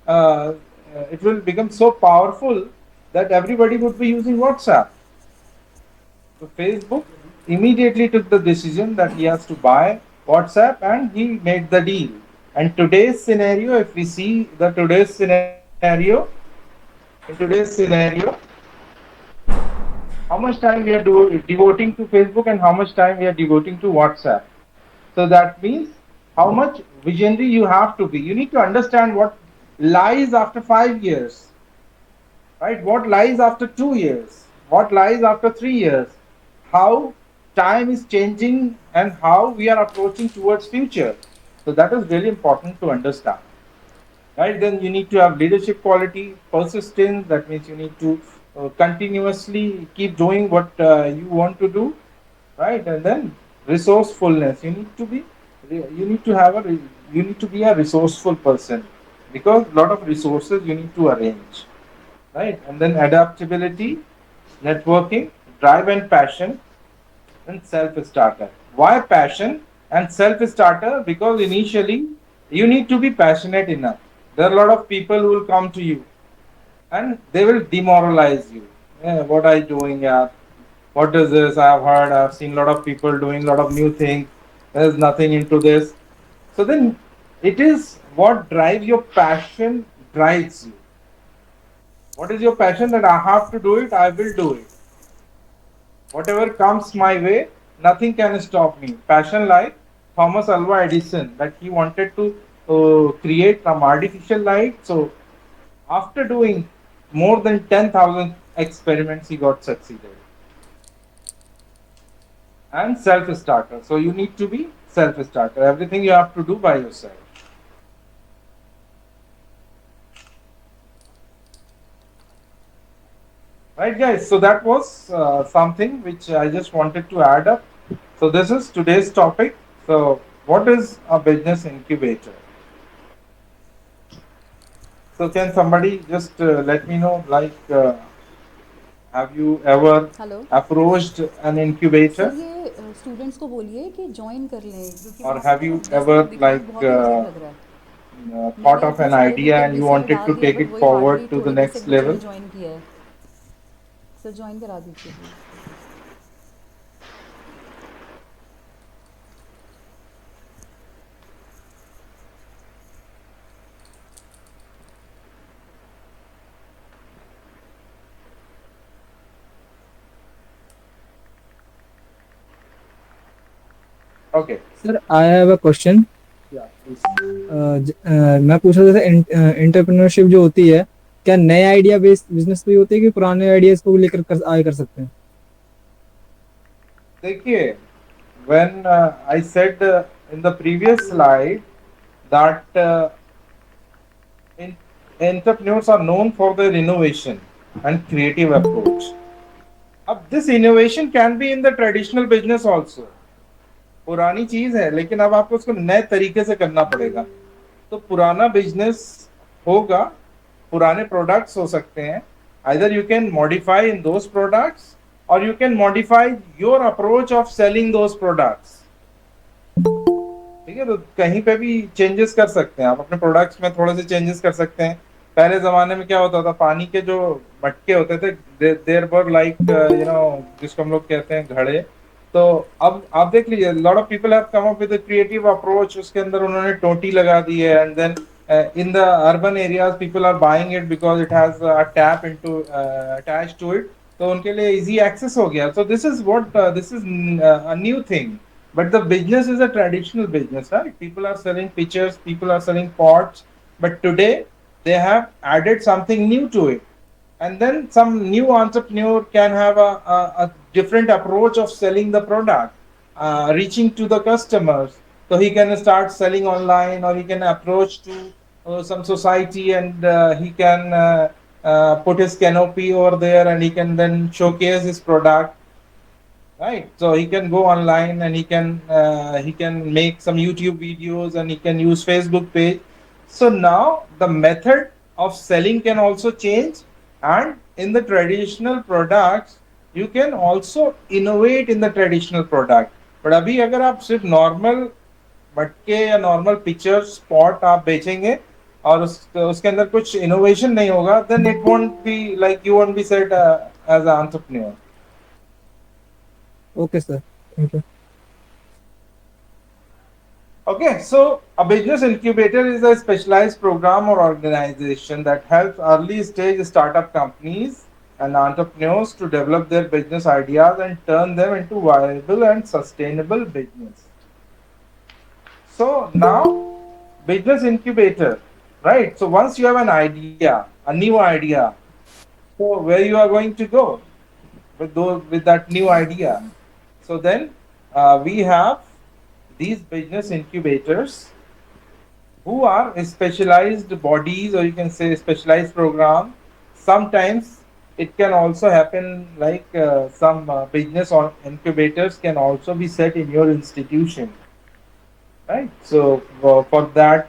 it will become so powerful that everybody would be using WhatsApp. So Facebook immediately took the decision that he has to buy WhatsApp, and he made the deal. And today's scenario, if we see the today's scenario, in today's scenario, how much time we are devoting to Facebook and how much time we are devoting to WhatsApp. So that means how much visionary you have to be. You need to understand what lies after 5 years, right? What lies after 2 years? What lies after 3 years? How time is changing and how we are approaching towards future. So that is really important to understand, right? Then you need to have leadership quality, persistence. That means you need to continuously keep doing what you want to do, right? And then resourcefulness. You need to have a you need to be a resourceful person, because a lot of resources you need to arrange, right? And then adaptability, networking, drive and passion, and self starter. Why passion and self starter? Because initially you need to be passionate enough. There are a lot of people who will come to you and they will demoralize you. Yeah, what are you doing? Yeah, what is this? I've heard, I've seen a lot of people doing a lot of new things. There's nothing into this. So then it is what drives your passion drives you. What is your passion? That I have to do it, I will do it. Whatever comes my way, nothing can stop me. Passion like Thomas Alva Edison, that he wanted to create some artificial light. So after doing more than 10,000 experiments, he got succeeded. And self starter. So you need to be self starter. Everything you have to do by yourself. Right, guys? So that was something which I just wanted to add up. So this is today's topic. So what is a business incubator? So can somebody just let me know, like, have you ever hello approached an sir, incubator, ये students को बोलिए कि join कर लें, क्योंकि or वहाँ पे have पता you है डेस्क ever दिखना like बहुत ही अजीब लग रहा है. thought मैंने of इतने an सारे idea ticket and you BC में wanted डाल to दिए, take बट it वही हार्डली forward to the थोड़े बस next एक बच्चे ने level? ज्वाइन किया है. सर ज्वाइन करा दीजिए please. Okay. Sir I have a question. Yeah, please. मैं पूछ रहा था, एंटरप्रेन्योरशिप जो होती है, क्या नए आइडिया बेस्ड बिजनेस पे होती है कि पुराने आइडियाज को लेकर आगे कर सकते हैं? देखिए, when I said in the previous slide that entrepreneurs are known for their innovation and creative approach. अब this innovation can be in the traditional business also. पुरानी चीज है, लेकिन अब आपको उसको नए तरीके से करना पड़ेगा. तो पुराना बिजनेस होगा, पुराने प्रोडक्ट्स हो सकते हैं. either you can modify in those products or you can modify your approach of selling those products. ठीक है, तो कहीं पे भी चेंजेस कर सकते हैं आप, अपने प्रोडक्ट्स में थोड़े से चेंजेस कर सकते हैं. पहले जमाने में क्या होता था, पानी के जो मटके होते थे, देयर वर लाइक जिसको हम लोग कहते हैं घड़े. तो अब आप देख लीजिए, lot of people have come up with creative approach. उसके अंदर उन्होंने टोटी लगा दी है, and then in the urban areas people are buying it because it has a tap into attach to it. तो उनके लिए इजी एक्सेस हो गया. So this is a new thing. But the business is a traditional business, right? People are selling pitchers, people are selling pots, but today they have added something new to it. And then some new entrepreneur can have a different approach of selling the product, reaching to the customers. So he can start selling online, or he can approach to some society, and he can put his canopy over there, and he can then showcase his product, right? So he can go online, and he can make some YouTube videos, and he can use Facebook page. So now the method of selling can also change, and in the traditional products you can also innovate in the traditional product. But अभी अगर आप सिर्फ normal मटके या normal picture spot आप बेचेंगे, और उसके अंदर कुछ इनोवेशन नहीं होगा, then it won't be like you won't be set as a entrepreneur. Okay sir, thank you. Okay, so a business incubator is a specialized program or organization that helps early stage startup companies and entrepreneurs to develop their business ideas and turn them into viable and sustainable business. So now, business incubator, right? So once you have an idea, a new idea, so where you are going to go with that new idea? So then we have these business incubators who are specialized bodies, or you can say specialized program. Sometimes it can also happen like some business or incubators can also be set in your institution, right? So for that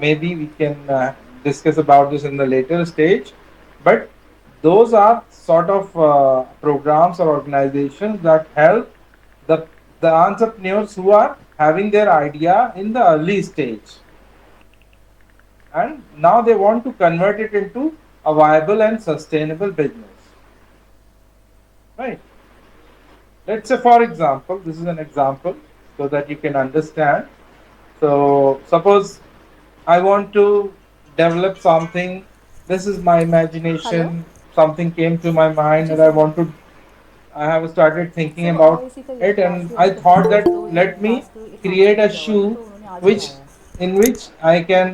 maybe we can discuss about this in the later stage, but those are sort of programs or organizations that help the the entrepreneurs who are having their idea in the early stage, and now they want to convert it into a viable and sustainable business, right? Let's say, for example, this is an example so that you can understand. So suppose I want to develop something. This is my hello. imagination. Something came to my mind जी and I sir. want to. I have started thinking sir about इसी का it, last and year I में thought presentation that तो ये let me task Irfan sir create को a दिया हुआ था shoe तो उन्होंने आज which कराया है. in which I can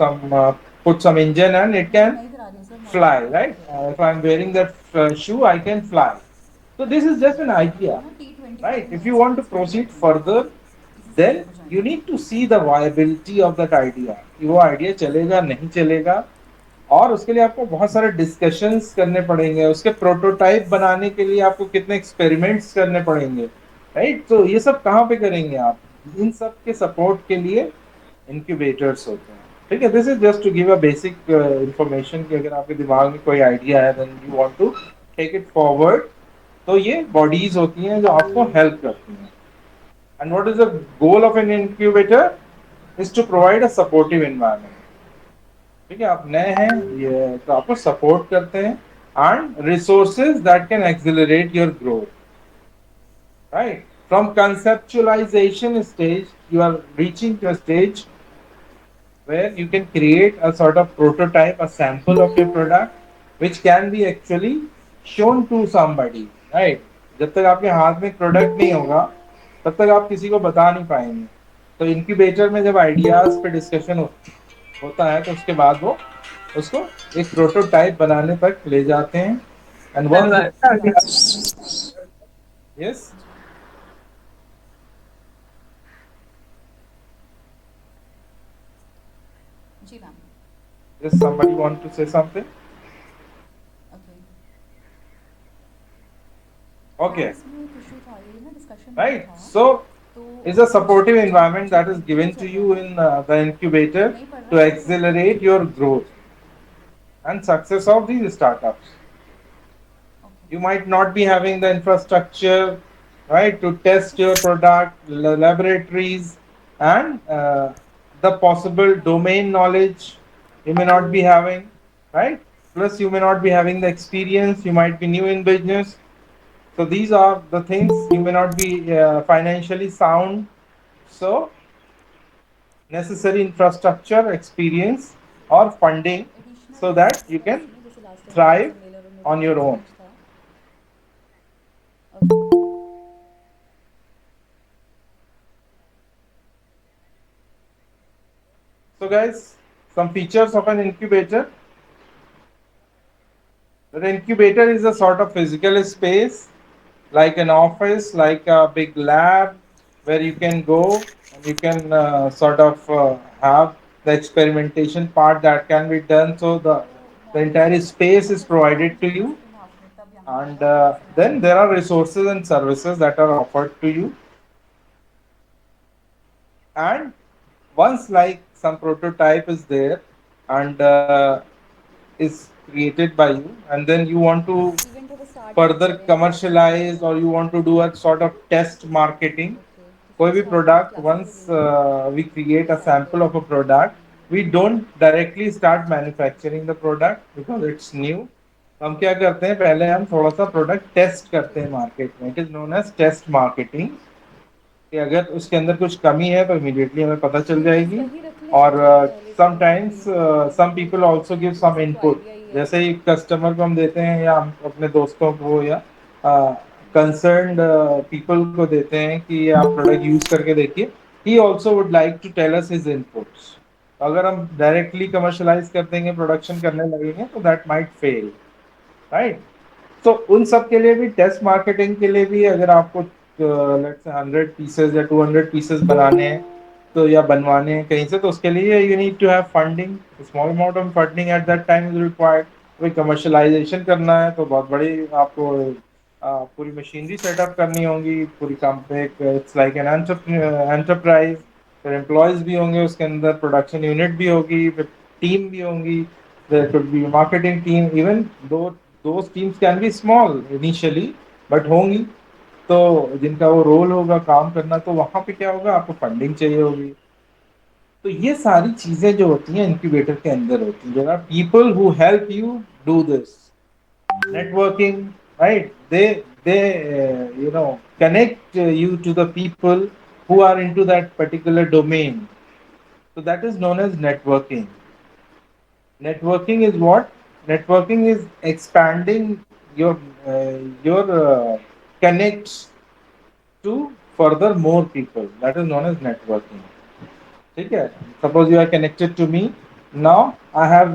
some put some engine and it मैं तो can नहीं करा रही हूँ sir, fly, moderator right? Okay. If I'm wearing that shoe, I can fly. So this is just an idea, वो ना T20 वाली right? If you match want की to स्क्रीन proceed बैठी है, further, इसी से then मेरे को ज्वाइन you करना need है. to see the viability of that idea. कि वो idea चलेगा नहीं चलेगा, और उसके लिए आपको बहुत सारे डिस्कशंस करने पड़ेंगे, उसके प्रोटोटाइप बनाने के लिए आपको कितने एक्सपेरिमेंट्स करने पड़ेंगे, राइट? तो ये सब कहाँ पे करेंगे आप? इन सब के सपोर्ट के लिए इंक्यूबेटर्स होते हैं, ठीक है? This is just to give a basic information कि अगर आपके दिमाग में कोई आइडिया है, then you want to take it forward, तो ये बॉडीज होती हैं जो आपको हेल्प करती हैं. And what is the goal of an incubator? Is to provide a supportive environment. ठीक है, आप नए हैं ये तो आपको सपोर्ट करते हैं, and resources that can accelerate your growth, right? From conceptualization stage you are reaching to a stage where you can create a sort of prototype, a sample of your product, which can be actually shown to somebody, right? जब तक आपके हाथ में product नहीं होगा तब तक आप किसी को बता नहीं पाएंगे. तो इंक्यूबेटर में जब आइडियाज पे डिस्कशन होता है तो उसके बाद वो उसको एक प्रोटोटाइप बनाने तक ले जाते हैं. एंड जी वंस, आवाज़ आ रही है. यस, जी. जी ma'am. Yes, somebody want to say something? Okay ma'am, Okay, इसमें एक इशू था, ये ना डिस्कशन हो रहा right. था So तो is a supportive बच्चे environment बच्चे that is practical given to चल रहा है you ना, in the incubator नहीं पढ़ रहा to कोई sir. accelerate your growth and success of these startups. Okay. You might not be having the infrastructure, right, to test your product, laboratories, and the possible domain knowledge you may not be having, right? Plus, you may not be having the experience, you might be new in business. So, these are the things. You may not be financially sound. So, necessary infrastructure, experience, or funding additional so that topics you था can इसमें, जैसे last time हमारा thrive sir Mailer और on your motivation own. Speech था. Okay. So, guys, some features of an incubator. The incubator is a sort of physical space, like an office, like a big lab, where you can go and you can sort of have the experimentation part that can be done. So तो the moderation entire में सबसे space पहले is क्या चलेगा, provided to जब you, 1.5 minute तब यहाँ and आएगा और उसमें आप then there are बताएंगे. resources and services that are offered to you. And once like some prototype is there and is created by you, and then you want to event थोड़ा start ही नहीं further करें, last year में हो commercialize गया. or you want to do a sort of test marketing, okay, तो कोई भी sort out product classes once attend करते हैं we create a sample sample. Of a product, we don't directly start manufacturing the product because it's new. हम क्या करते हैं, पहले हम थोड़ा सा प्रोडक्ट टेस्ट करते जी। हैं मार्केट में। It is known as test marketing, कि अगर उसके अंदर कुछ कमी है तो इमीडिएटली हमें पता चल लिमिट्स जाएगी। वही रख लें और जो पहले से ही समटाइम्स यूज़ कर रहे हैं, सम लिमिट पीपल क्या आल्सो रखें गिव जब सम सबको इनपुट। आइडिया ही है। जैसे ही कस्टमर को हम देते हैं या हम अपने दोस्तों को या कंसर्न्ड पीपल को देते हैं कि आप प्रोडक्ट यूज करके देखिए, he also would like to tell us his inputs. अगर हम डायरेक्टली कमर्शलाइज कर देंगे, प्रोडक्शन करने लगेंगे, तो दैट माइट फेल, राइट। तो उन सब के लिए भी, टेस्ट मार्केटिंग के लिए भी, अगर आपको लेट्स से 100 पीसेज या 200 पीसेज बनाने हैं तो, या बनवाने हैं कहीं से, तो उसके लिए you need to have funding. Small amount of funding at that time is required. कोई कमर्शलाइजेशन करना है तो बहुत बड़ी आपको पूरी मशीनरी सेटअप करनी होगी, पूरी company. It's like an enterprise. फिर एम्प्लॉयज भी होंगे उसके अंदर, प्रोडक्शन यूनिट भी होगी, फिर टीम भी होंगी। There could be marketing team even, though those teams can be small initially but होंगी। तो जिनका वो रोल होगा काम करना, तो वहां पे क्या होगा, आपको फंडिंग चाहिए होगी। तो ये सारी चीजें जो होती हैं इंक्यूबेटर के अंदर होती हैं। There are people who help you do this networking, right? They connect you to the people who are into that particular domain. So that is known as networking. Networking is what? Networking is expanding your connects to further more people. That is known as networking. ठीक है? Suppose you are connected to me. Now I have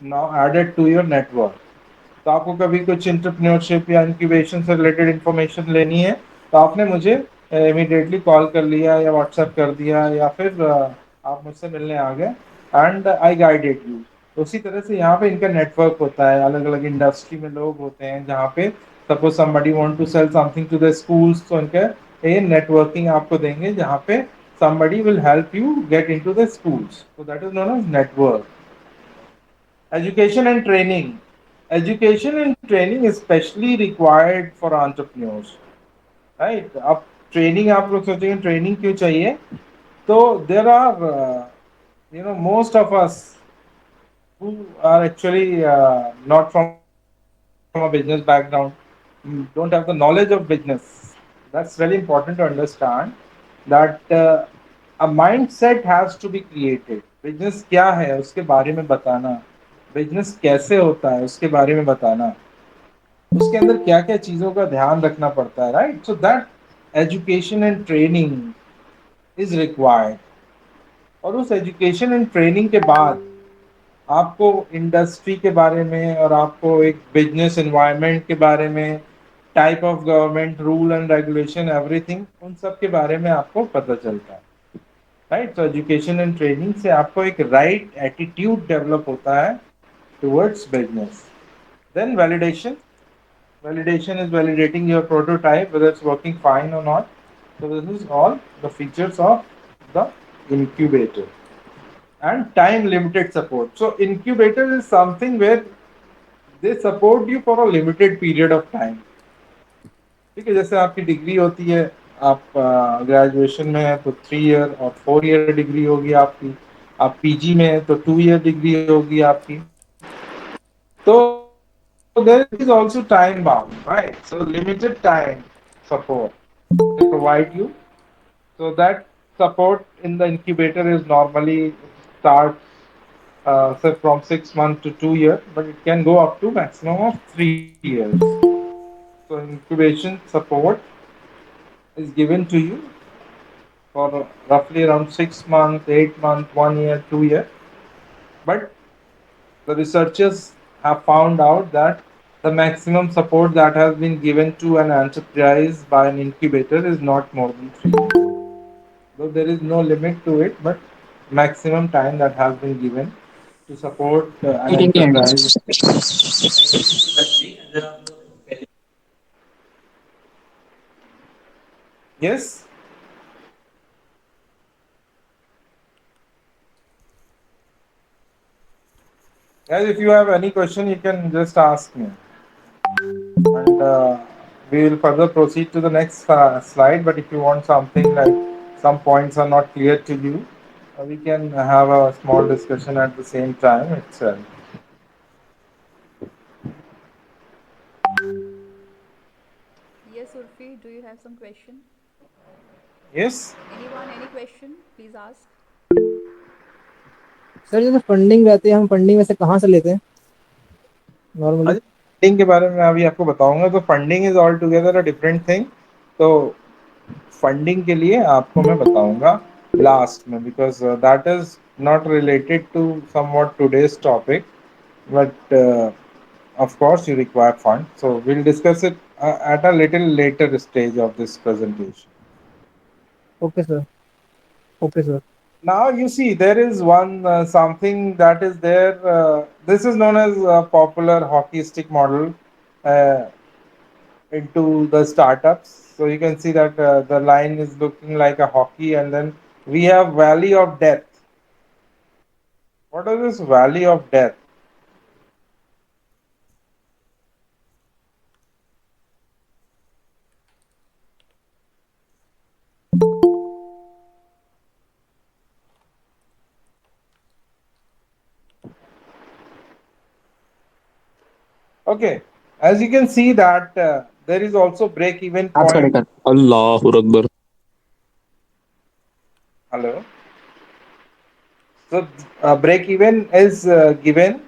now added to your network. तो आपको कभी कुछ entrepreneurship या incubation से related information लेनी है, तो आपने मुझे इमीडिएटली कॉल कर लिया या व्हाट्सएप कर दिया, या फिर आप मुझसे मिलने आ गए, एंड आई गाइडेड यू। तो उसी तरह से यहाँ पे इनका नेटवर्क होता है। अलग अलग इंडस्ट्री में लोग होते हैं, जहाँ पे suppose somebody want to sell something to the schools, तो इनका ये नेटवर्किंग आपको देंगे, जहाँ पे somebody will help you get into the schools. So that is known as network. Education and training. Education and training is especially required for entrepreneurs, right? अब training, आप लोग सोचेंगे ट्रेनिंग क्यों चाहिए, तो there are most of us who are actually not from a business background, don't have the knowledge of business. That's really important to understand that a mindset has to be created. Business क्या है उसके बारे में बताना, business कैसे होता है उसके बारे में बताना, उसके अंदर क्या क्या चीजों का ध्यान रखना पड़ता है, right. So that education and training is required. और उस एजुकेशन एंड ट्रेनिंग के बाद आपको इंडस्ट्री के बारे में, और आपको एक बिजनेस एनवायरनमेंट के बारे में, type of government rule and regulation, everything, उन सब के बारे में आपको पता चलता है, राइट। तो एजुकेशन एंड ट्रेनिंग से आपको एक राइट एटीट्यूड डेवलप होता है towards business. Then validation. Validation is validating your prototype whether it's working fine or not. So this is all the features of the incubator. And time limited support. So incubator is something where they support you for a limited period of time. ठीक है, जैसे आपकी degree होती है, आप graduation में है तो 3 ईयर और 4 ईयर डिग्री होगी आपकी। आप पीजी में है तो 2 ईयर डिग्री होगी आपकी। So there is also time bound, right? So limited time support they provide you. So that support in the incubator is normally starts say from 6 months to 2 years, but it can go up to maximum of 3 years. So incubation support is given to you for roughly around 6 months, 8 months, 1 year, 2 year. But the researchers have found out that the maximum support that has been given to an enterprise by an incubator is not more than 3 years. Though there is no limit to it, but maximum time that has been given to support an enterprise. Yes, guys, if you have any question, you can just ask me. And We will further proceed to the next slide. But if you want something like some points are not clear to you, we can have a small discussion at the same time itself. Yes, Urfi, do you have some question? Yes. Anyone, any question? Please ask. Sir जैसे funding रहती है, हम funding वैसे कहाँ से लेते हैं normally? अच्छा, फंडिंग के बारे में अभी आपको बताऊंगा। तो funding is all together a different thing. तो फंडिंग के लिए आपको मैं बताऊंगा लास्ट में, because that is not related to somewhat today's topic, but of course you require fund, so we'll discuss it at a little later stage of this presentation. Okay sir, okay sir. Now you see there is one something that is there. This is known as a popular hockey stick model uh, into the startups. So you can see that the line is looking like a hockey, and then we have valley of death. What is this valley of death? Okay, as you can see that there is also break even point. Allahu Akbar. Hello. So break even is given.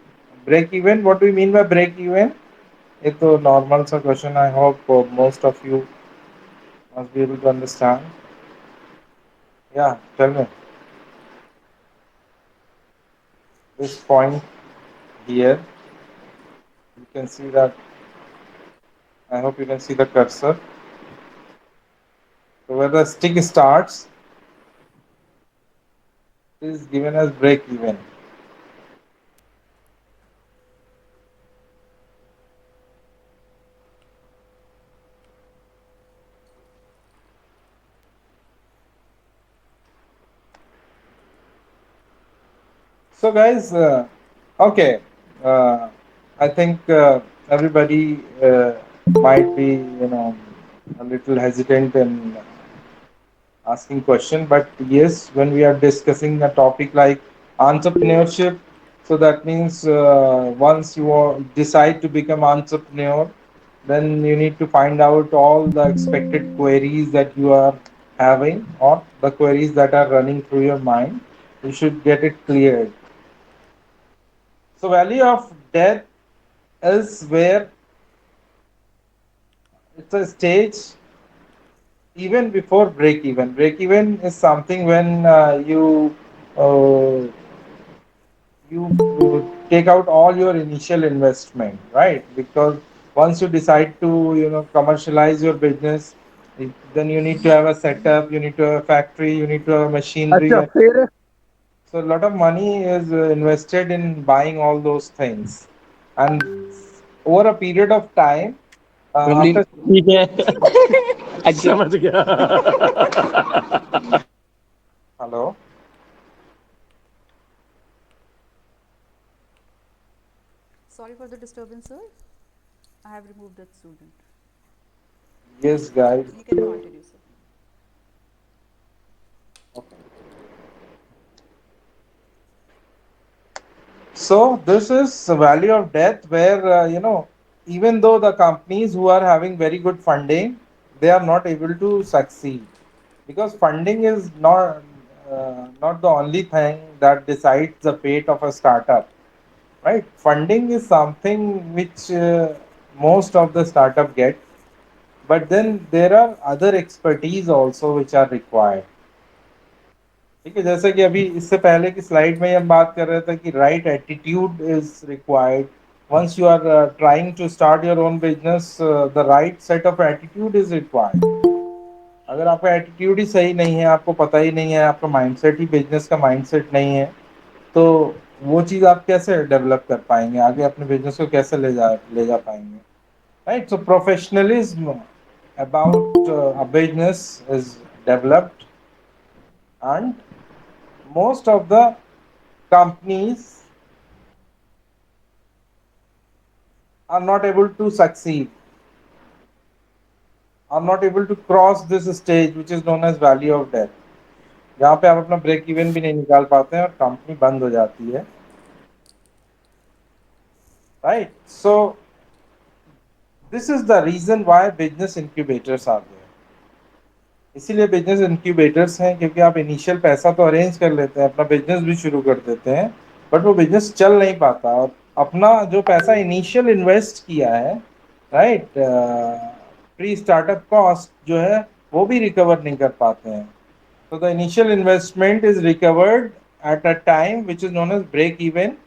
Break even. What do we mean by break even? It's a normal सा question. I hope most of you must be able to understand. Yeah, tell me. This point here, you can see that. I hope you can see the cursor. So where the stick starts is given as break even. So guys, okay. Uh, I think everybody might be, a little hesitant in asking question, but yes, when we are discussing a topic like entrepreneurship, so that means once you decide to become entrepreneur, then you need to find out all the expected queries that you are having, or the queries that are running through your mind. You should get it cleared. So value of death is where it's a stage even before break even. Break even is something when uh, you take out all your initial investment, right? Because once you decide to commercialize your business, then you need to have a setup, you need to have a factory, you need to have machinery, अच्छा and फिर so a lot of money is invested in buying all those things. And over a period of time, family after ठीक है समझ गया hello. Sorry for the disturbance, sir. I have removed that student. Yes, guys. You can continue, sir. So this is the value of death, where even though the companies who are having very good funding, they are not able to succeed, because funding is not the only thing that decides the fate of a startup, right? Funding is something which most of the startup get, but then there are other expertise also which are required. ठीक है, जैसे कि अभी इससे पहले की slide में हम बात कर रहे थे कि right attitude is required. once you are trying to start your own business, the right set of attitude is required. अगर आपका एटीट्यूड ही सही नहीं है, आपको पता ही नहीं है, आपका माइंडसेट ही बिजनेस का माइंडसेट नहीं है, तो वो चीज़ आप कैसे डेवलप कर पाएंगे, आगे अपने बिजनेस को कैसे ले जा पाएंगे, right? So professionalism about a business is developed, and most of the companies are not able to succeed. are not able to cross this stage which is known as valley of death, जहाँ पे आप अपना break even भी नहीं निकाल पाते हैं और कंपनी बंद हो जाती है, right? So this is the reason why business incubators are there. इसीलिए बिजनेस इंक्यूबेटर्स हैं, क्योंकि आप इनिशियल पैसा तो अरेंज कर लेते हैं, अपना बिजनेस भी शुरू कर देते हैं, बट वो बिजनेस चल नहीं पाता और अपना जो पैसा इनिशियल इन्वेस्ट किया है, राइट, प्री स्टार्टअप कॉस्ट जो है वो भी रिकवर नहीं कर पाते हैं. So the initial investment is recovered at a time which is known as break even,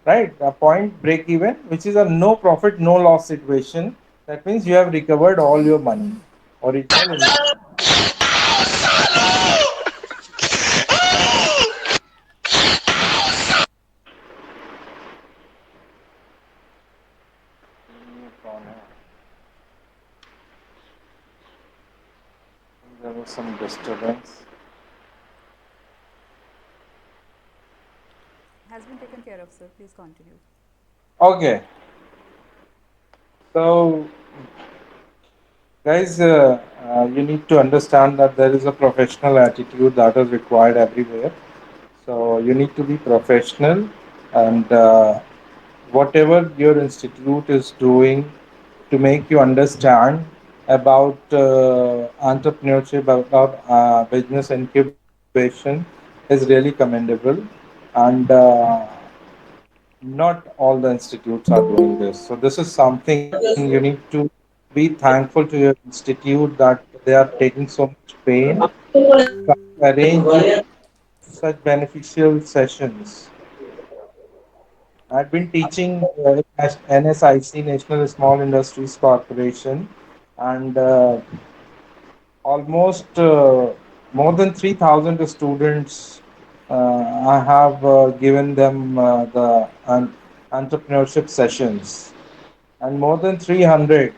right? A point break even, which is a no profit, no loss situation. That means you have recovered all your money, original investment. There was some disturbance. Has been taken care of, sir. Please continue. Okay, so guys, you need to understand that there is a professional attitude that is required everywhere. So you need to be professional, and whatever your institute is doing to make you understand about entrepreneurship, about business incubation is really commendable. And not all the institutes are doing this. So this is something you need to be thankful to your institute that they are taking so much pain to arrange you such beneficial sessions. I've been teaching at NSIC, National Small Industries Corporation, and almost more than 3,000 students. I have given them the entrepreneurship sessions, and more than 300.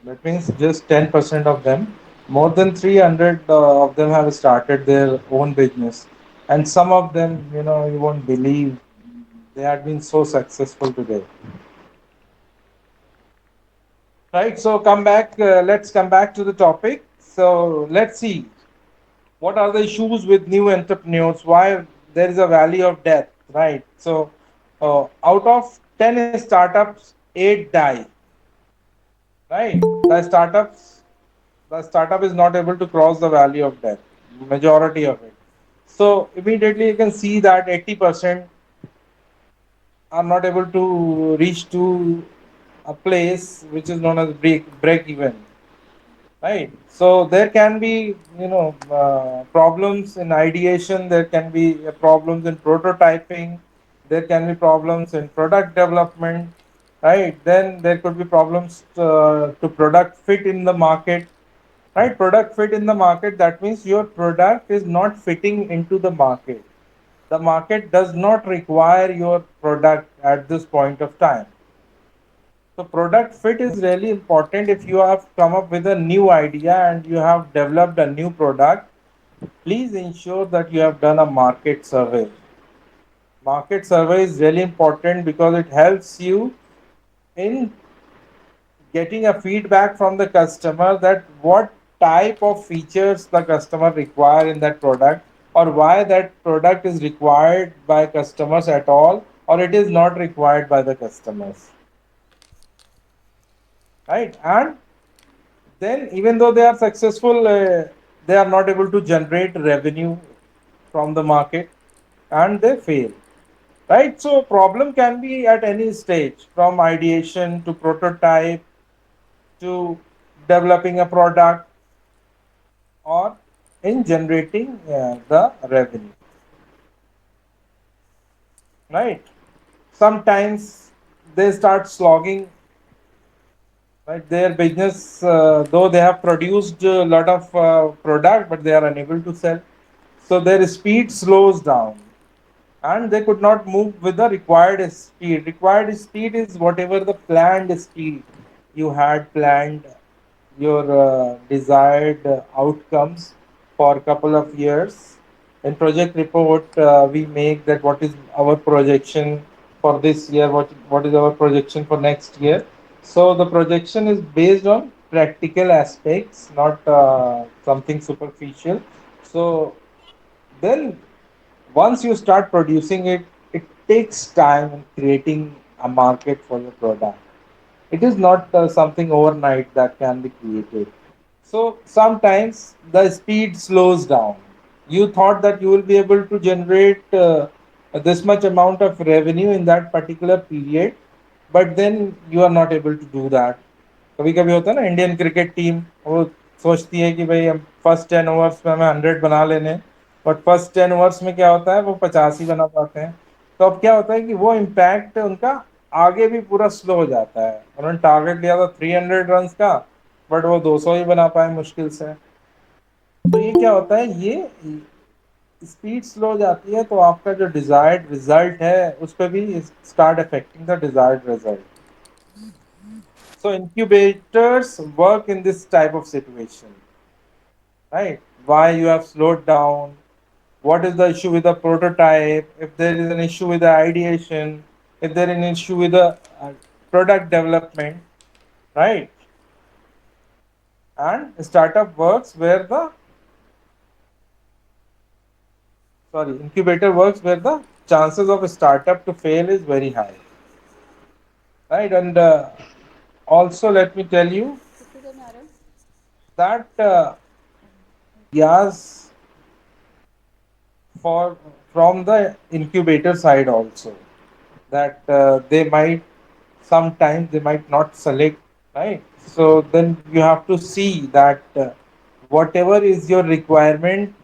That means just 10% of them. More than 300 of them have started their own business, and some of them, you won't believe they had been so successful today. Right. So come back. Let's come back to the topic. So let's see what are the issues with new entrepreneurs. Why there is a valley of death. Right. So out of 10 startups, 8 die. Right. The startup is not able to cross the valley of death. Majority of it. So immediately you can see that 80% are not able to reach to a place which is known as break even, right? So there can be problems in ideation, there can be problems in prototyping, there can be problems in product development, right? Then there could be problems to product fit in the market, right? Product fit in the market, that means your product is not fitting into the market. The market does not require your product at this point of time. So product fit is really important. If you have come up with a new idea and you have developed a new product, please ensure that you have done a market survey. Market survey is really important because it helps you in getting a feedback from the customer that what type of features the customer require in that product, or why that product is required by customers at all, or it is not required by the customers, right? And then even though they are successful, they are not able to generate revenue from the market and they fail, right? So problem can be at any stage, from ideation to prototype to developing a product, or in generating the revenue, right? Sometimes they start slogging, right? Their business, though they have produced a lot of product, but they are unable to sell, so their speed slows down and they could not move with the required speed. Required speed is whatever the planned speed you had planned, your desired outcomes for a couple of years. In project report, we make that what is our projection for this year, what is our projection for next year. So the projection is based on practical aspects, not something superficial. So then once you start producing it, it takes time in creating a market for your product. It is not something overnight that can be created. So sometimes the speed slows down. You thought that you will be able to generate this much amount of revenue in that particular period, but then you are not able to do that. कभी कभी होता है ना, Indian cricket team वो सोचती है कि भाई हम फर्स्ट 10 ओवर्स में हमें 100 बना लेने, बट फर्स्ट 10 ओवर्स में क्या होता है, वो 50 ही बना पाते हैं। तो अब क्या होता है कि वो इम्पैक्ट उनका आगे भी पूरा स्लो हो जाता है। उन्होंने टारगेट लिया था 300 रन का, बट वो 200 ही बना पाए मुश्किल से। तो ये क्या होता है, ये स्पीड स्लो हो जाती है, तो आपका जो डिजायर्ड रिजल्ट है उस पर भी start affecting the desired result. So incubators work in this type of situation, right? Why you have slowed down? What is the issue with the prototype? If there is an issue with the ideation, if there is an issue with the product development, right? And startup works where the incubator works where the chances of a startup to fail is very high, right? And also let me tell you that yes, for from the incubator side also, that they might sometimes they might not select, right? So then you have to see that whatever is your requirement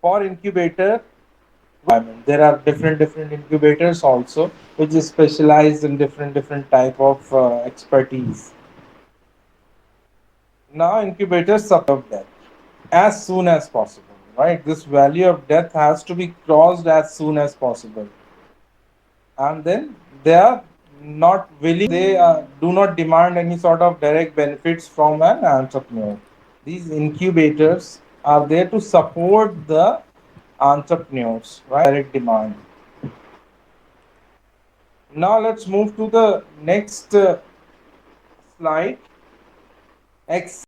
for incubator, there are different incubators also which is specialized in different type of expertise. Now incubators support that as soon as possible, right? This value of death has to be crossed as soon as possible, and then they are not willing, they do not demand any sort of direct benefits from an entrepreneur. These incubators are there to support the entrepreneurs, right? Direct demand. Now let's move to the next slide.